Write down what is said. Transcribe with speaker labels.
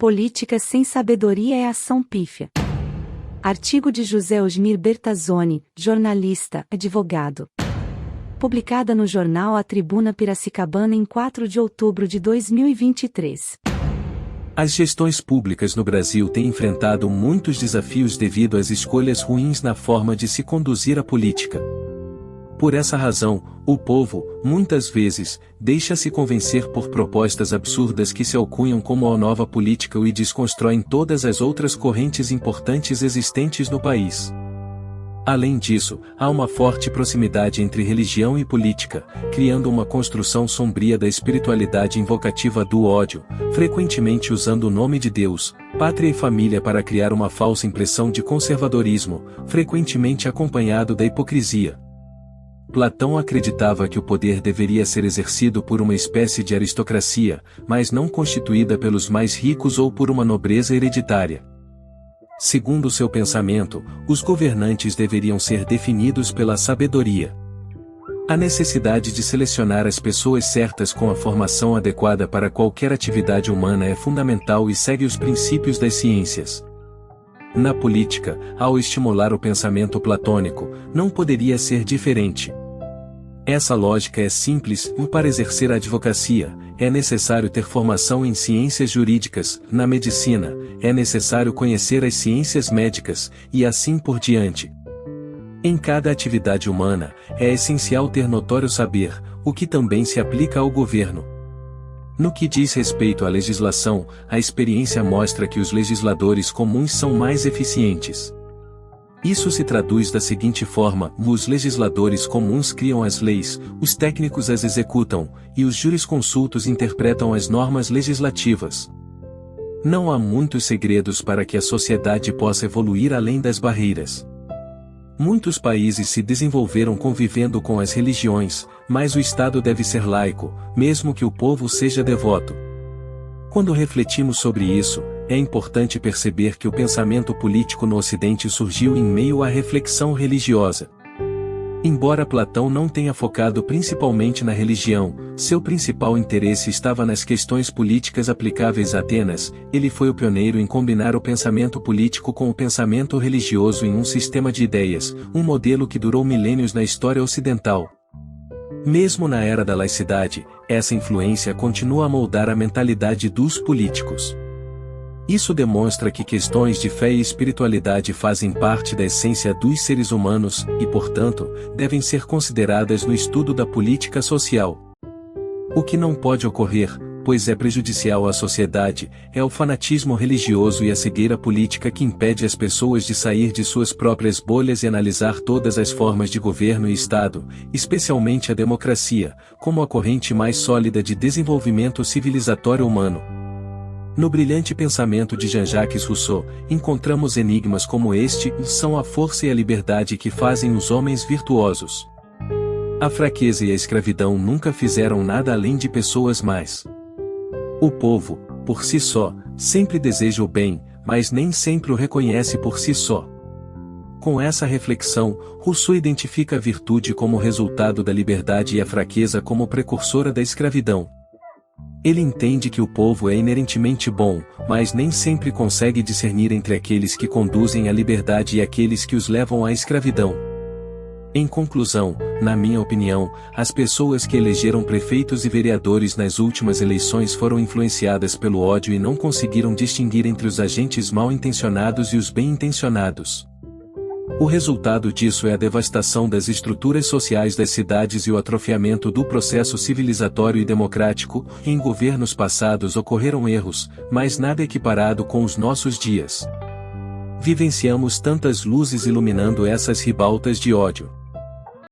Speaker 1: Política sem sabedoria é ação pífia. Artigo de José Osmir Bertazzoni, jornalista, advogado. Publicada no jornal A Tribuna Piracicabana em 4 de outubro de 2023.
Speaker 2: As gestões públicas no Brasil têm enfrentado muitos desafios devido às escolhas ruins na forma de se conduzir a política. Por essa razão, o povo, muitas vezes, deixa-se convencer por propostas absurdas que se alcunham como a nova política e desconstroem todas as outras correntes importantes existentes no país. Além disso, há uma forte proximidade entre religião e política, criando uma construção sombria da espiritualidade invocativa do ódio, frequentemente usando o nome de Deus, pátria e família para criar uma falsa impressão de conservadorismo, frequentemente acompanhado da hipocrisia. Platão acreditava que o poder deveria ser exercido por uma espécie de aristocracia, mas não constituída pelos mais ricos ou por uma nobreza hereditária. Segundo seu pensamento, os governantes deveriam ser definidos pela sabedoria. A necessidade de selecionar as pessoas certas com a formação adequada para qualquer atividade humana é fundamental e segue os princípios das ciências. Na política, ao estimular o pensamento platônico, não poderia ser diferente. Essa lógica é simples, e para exercer a advocacia, é necessário ter formação em ciências jurídicas, na medicina, é necessário conhecer as ciências médicas, e assim por diante. Em cada atividade humana, é essencial ter notório saber, o que também se aplica ao governo. No que diz respeito à legislação, a experiência mostra que os legisladores comuns são mais eficientes. Isso se traduz da seguinte forma: os legisladores comuns criam as leis, os técnicos as executam, e os jurisconsultos interpretam as normas legislativas. Não há muitos segredos para que a sociedade possa evoluir além das barreiras. Muitos países se desenvolveram convivendo com as religiões, mas o Estado deve ser laico, mesmo que o povo seja devoto. Quando refletimos sobre isso, é importante perceber que o pensamento político no Ocidente surgiu em meio à reflexão religiosa. Embora Platão não tenha focado principalmente na religião, seu principal interesse estava nas questões políticas aplicáveis a Atenas. Ele foi o pioneiro em combinar o pensamento político com o pensamento religioso em um sistema de ideias, um modelo que durou milênios na história ocidental. Mesmo na era da laicidade, essa influência continua a moldar a mentalidade dos políticos. Isso demonstra que questões de fé e espiritualidade fazem parte da essência dos seres humanos, e portanto, devem ser consideradas no estudo da política social. O que não pode ocorrer, pois é prejudicial à sociedade, é o fanatismo religioso e a cegueira política que impede as pessoas de sair de suas próprias bolhas e analisar todas as formas de governo e Estado, especialmente a democracia, como a corrente mais sólida de desenvolvimento civilizatório humano. No brilhante pensamento de Jean-Jacques Rousseau, encontramos enigmas como este: são a força e a liberdade que fazem os homens virtuosos. A fraqueza e a escravidão nunca fizeram nada além de pessoas más. O povo, por si só, sempre deseja o bem, mas nem sempre o reconhece por si só. Com essa reflexão, Rousseau identifica a virtude como resultado da liberdade e a fraqueza como precursora da escravidão. Ele entende que o povo é inerentemente bom, mas nem sempre consegue discernir entre aqueles que conduzem à liberdade e aqueles que os levam à escravidão. Em conclusão, na minha opinião, as pessoas que elegeram prefeitos e vereadores nas últimas eleições foram influenciadas pelo ódio e não conseguiram distinguir entre os agentes mal-intencionados e os bem-intencionados. O resultado disso é a devastação das estruturas sociais das cidades e o atrofiamento do processo civilizatório e democrático. Em governos passados ocorreram erros, mas nada equiparado com os nossos dias. Vivenciamos tantas luzes iluminando essas ribaltas de ódio.